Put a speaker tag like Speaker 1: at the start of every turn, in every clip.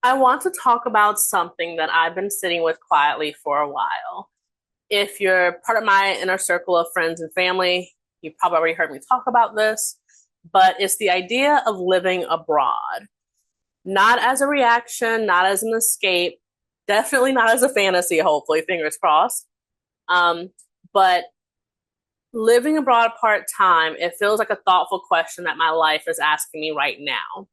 Speaker 1: I want to talk about something that I've been sitting with quietly for a while. If you're part of my inner circle of friends and family, you probably already heard me talk about this, but it's the idea of living abroad. Not as a reaction, not as an escape, definitely not as a fantasy, hopefully, fingers crossed. Um, but living abroad part time, it feels like a thoughtful question that my life is asking me right now.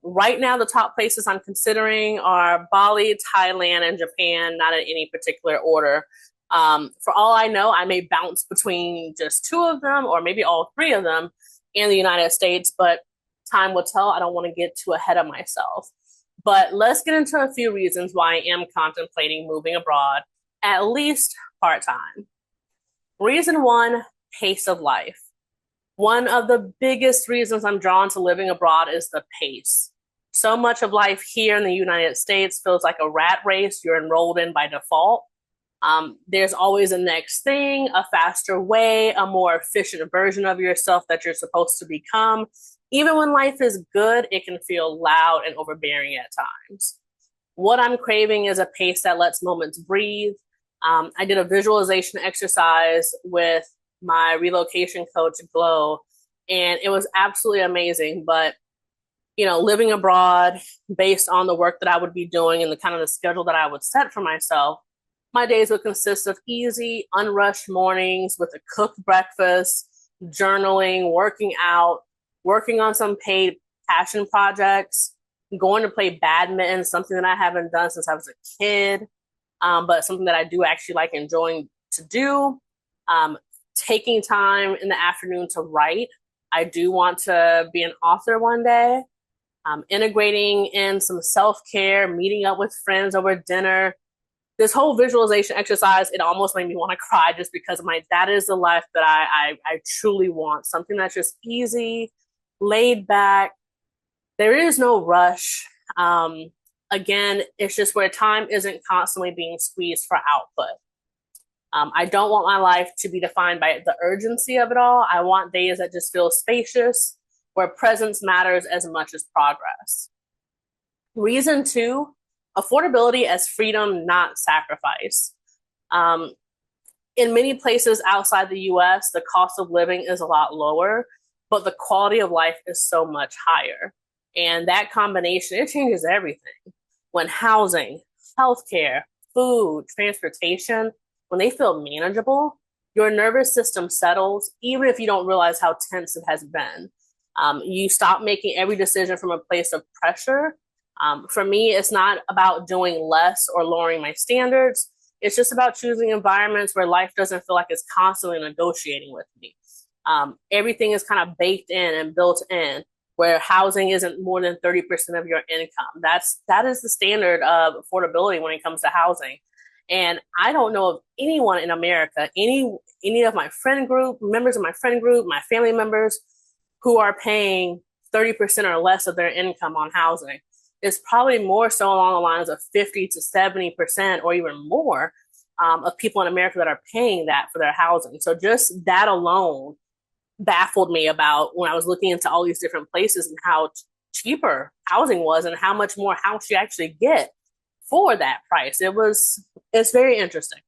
Speaker 1: Right now, the top places I'm considering are Bali, Thailand, and Japan, not in any particular order. For all I know, I may bounce between just two of them or maybe all three of them in the United States, but time will tell. I don't want to get too ahead of myself. But let's get into a few reasons why I am contemplating moving abroad, at least part time. Reason one, pace of life. One of the biggest reasons I'm drawn to living abroad is the pace. So much of life here in the United States feels like a rat race you're enrolled in by default. There's always a next thing, a faster way, a more efficient version of yourself that you're supposed to become. Even when life is good, it can feel loud and overbearing at times. What I'm craving is a pace that lets moments breathe. I did a visualization exercise with my relocation coach, Glow, and it was absolutely amazing. But, living abroad based on the work that I would be doing and the kind of the schedule that I would set for myself, my days would consist of easy, unrushed mornings with a cooked breakfast, journaling, working out, working on some paid passion projects, going to play badminton, something that I haven't done since I was a kid, but something that I do actually like enjoying to do. Taking time in the afternoon to write. I do want to be an author one day. Integrating in some self care, meeting up with friends over dinner. This whole visualization exercise, it almost made me want to cry just because that is the life that I truly want. Something that's just easy, laid back. There is no rush. Again, it's just where time isn't constantly being squeezed for output. I don't want my life to be defined by the urgency of it all. I want days that just feel spacious, where presence matters as much as progress. Reason two, affordability as freedom, not sacrifice. Um, in many places outside the US, the cost of living is a lot lower, but the quality of life is so much higher. And that combination, it changes everything. When housing, healthcare, food, transportation, when they feel manageable, your nervous system settles, even if you don't realize how tense it has been. You stop making every decision from a place of pressure. For me, it's not about doing less or lowering my standards. It's just about choosing environments where life doesn't feel like it's constantly negotiating with me. Everything is kind of baked in and built in, where housing isn't more than 30% of your income. That is the standard of affordability when it comes to housing. And I don't know of anyone in America, any of my friend group, members of my friend group, my family members who are paying 30% or less of their income on housing. It's probably more so along the lines of 50 to 70% or even more of people in America that are paying that for their housing. So just that alone baffled me about when I was looking into all these different places and how cheaper housing was and how much more house you actually get for that price. It's very interesting.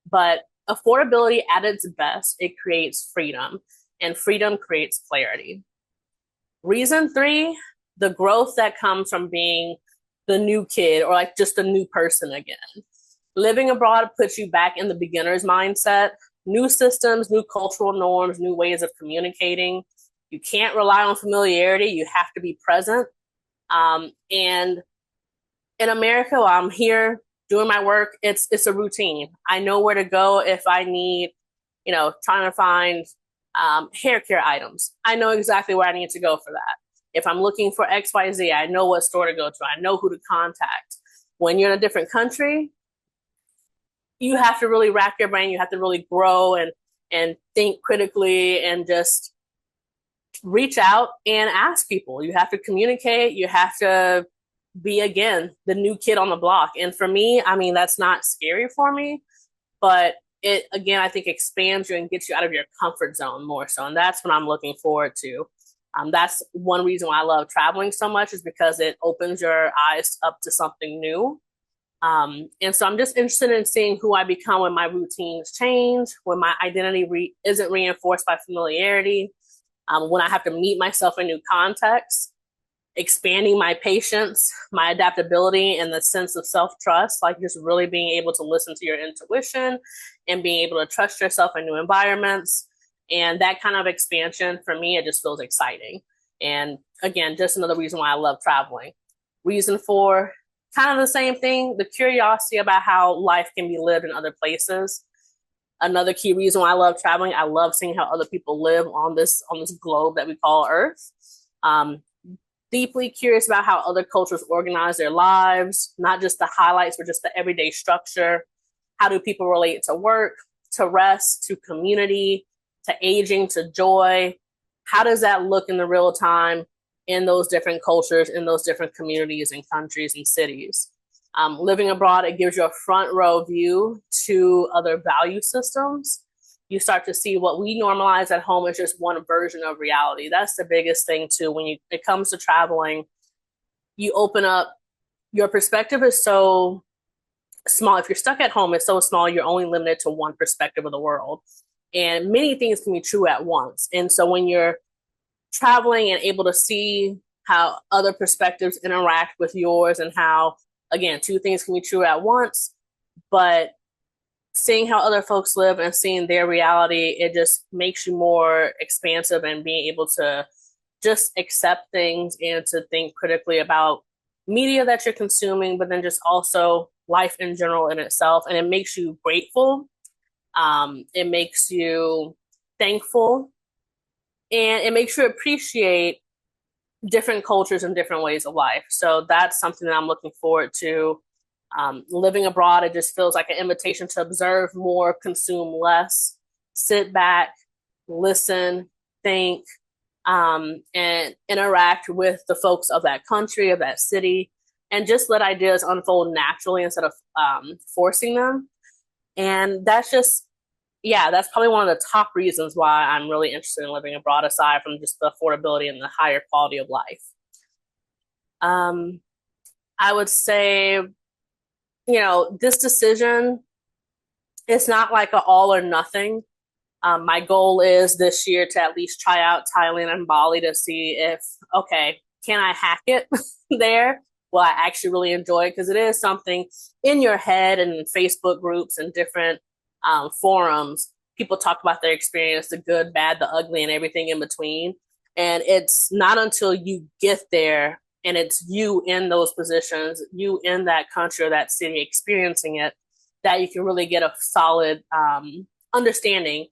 Speaker 1: But affordability at its best, it creates freedom, and freedom creates clarity. Reason three, the growth that comes from being the new kid or like just a new person again. Living abroad puts you back in the beginner's mindset, new systems, new cultural norms, new ways of communicating. You can't rely on familiarity. You have to be present. And in America, while I'm here doing my work, it's a routine. I know where to go if I need, trying to find hair care items. I know exactly where I need to go for that. If I'm looking for XYZ, I know what store to go to. I know who to contact. When you're in a different country, you have to really rack your brain. You have to really grow and think critically and just reach out and ask people. You have to communicate. You have to be, again, the new kid on the block. And for me, I mean, that's not scary for me, but it, again, I think expands you and gets you out of your comfort zone more so. And that's what I'm looking forward to. That's one reason why I love traveling so much, is because it opens your eyes up to something new. And so I'm just interested in seeing who I become when my routines change, when my identity isn't reinforced by familiarity, when I have to meet myself in new contexts, expanding my patience, my adaptability, and the sense of self-trust, like just really being able to listen to your intuition and being able to trust yourself in new environments. And that kind of expansion, for me, it just feels exciting. And again, just another reason why I love traveling. Reason for kind of the same thing, the curiosity about how life can be lived in other places. Another key reason why I love traveling, I love seeing how other people live on this globe that we call Earth. Deeply curious about how other cultures organize their lives, not just the highlights, but just the everyday structure. How do people relate to work, to rest, to community, to aging, to joy? How does that look in the real time in those different cultures, in those different communities and countries and cities? Living abroad, it gives you a front row view to other value systems. You start to see what we normalize at home is just one version of reality. That's the biggest thing too. When it comes to traveling, you open up, your perspective is so small. If you're stuck at home, it's so small, you're only limited to one perspective of the world. And many things can be true at once. And so when you're traveling and able to see how other perspectives interact with yours, and how, again, two things can be true at once, but seeing how other folks live and seeing their reality, it just makes you more expansive and being able to just accept things and to think critically about media that you're consuming, but then just also life in general in itself. And it makes you grateful. It makes you thankful, and it makes you appreciate different cultures and different ways of life. So that's something that I'm looking forward to. Living abroad, it just feels like an invitation to observe more, consume less, sit back, listen, think, and interact with the folks of that country, of that city, and just let ideas unfold naturally instead of forcing them. And that's just, yeah, that's probably one of the top reasons why I'm really interested in living abroad, aside from just the affordability and the higher quality of life. I would say, this decision, it's not like an all or nothing. My goal is this year to at least try out Thailand and Bali to see if, okay, can I hack it there? Will I actually really enjoy it? Because it is something in your head, and Facebook groups and different forums. People talk about their experience, the good, bad, the ugly, and everything in between. And it's not until you get there and it's you in those positions, you in that country or that city experiencing it, that you can really get a solid understanding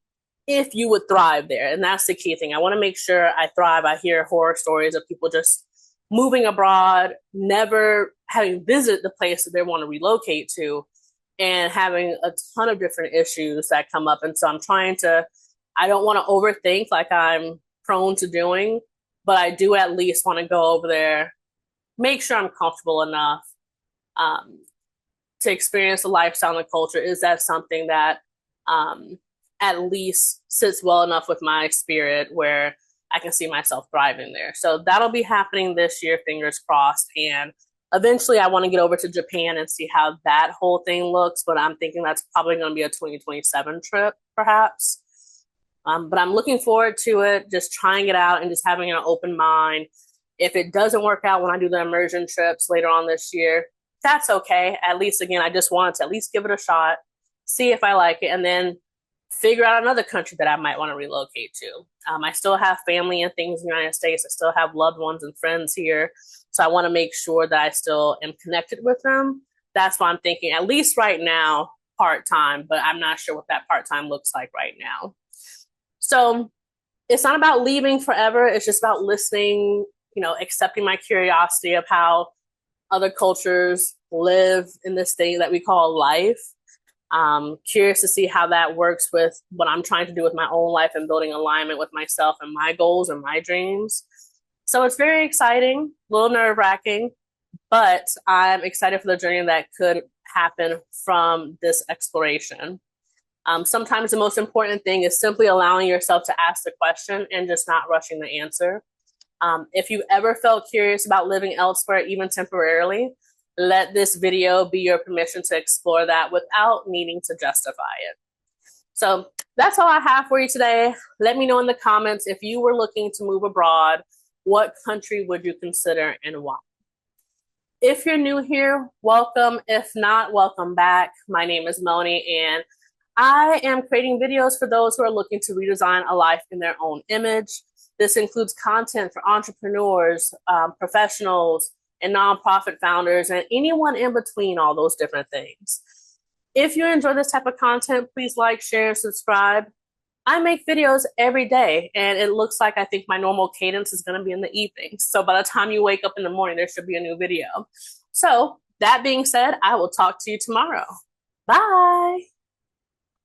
Speaker 1: if you would thrive there. And that's the key thing. I want to make sure I thrive. I hear horror stories of people just moving abroad, never having visited the place that they want to relocate to, and having a ton of different issues that come up. And so I don't want to overthink like I'm prone to doing, but I do at least want to go over there, make sure I'm comfortable enough to experience the lifestyle and the culture. Is that something that at least sits well enough with my spirit where I can see myself thriving there? So that'll be happening this year, fingers crossed. And eventually I want to get over to Japan and see how that whole thing looks, but I'm thinking that's probably going to be a 2027 trip, perhaps. But I'm looking forward to it, just trying it out and just having an open mind. If it doesn't work out when I do the immersion trips later on this year, that's okay. At least, again, I just wanted to at least give it a shot, see if I like it, and then figure out another country that I might want to relocate to. I still have family and things in the United States. I still have loved ones and friends here. So I want to make sure that I still am connected with them. That's why I'm thinking, at least right now, part-time, but I'm not sure what that part-time looks like right now. So it's not about leaving forever. It's just about listening, accepting my curiosity of how other cultures live in this thing that we call life. Curious to see how that works with what I'm trying to do with my own life and building alignment with myself and my goals and my dreams. So it's very exciting, a little nerve-wracking, but I'm excited for the journey that could happen from this exploration. Sometimes the most important thing is simply allowing yourself to ask the question and just not rushing the answer. If you ever felt curious about living elsewhere, even temporarily, let this video be your permission to explore that without needing to justify it. So that's all I have for you today. Let me know in the comments if you were looking to move abroad, what country would you consider and why? If you're new here, welcome. If not, welcome back. My name is Melanie, and I am creating videos for those who are looking to redesign a life in their own image. This includes content for entrepreneurs, professionals, and nonprofit founders, and anyone in between all those different things. If you enjoy this type of content, please like, share, and subscribe. I make videos every day, and it looks like I think my normal cadence is going to be in the evening. So by the time you wake up in the morning, there should be a new video. So that being said, I will talk to you tomorrow. Bye.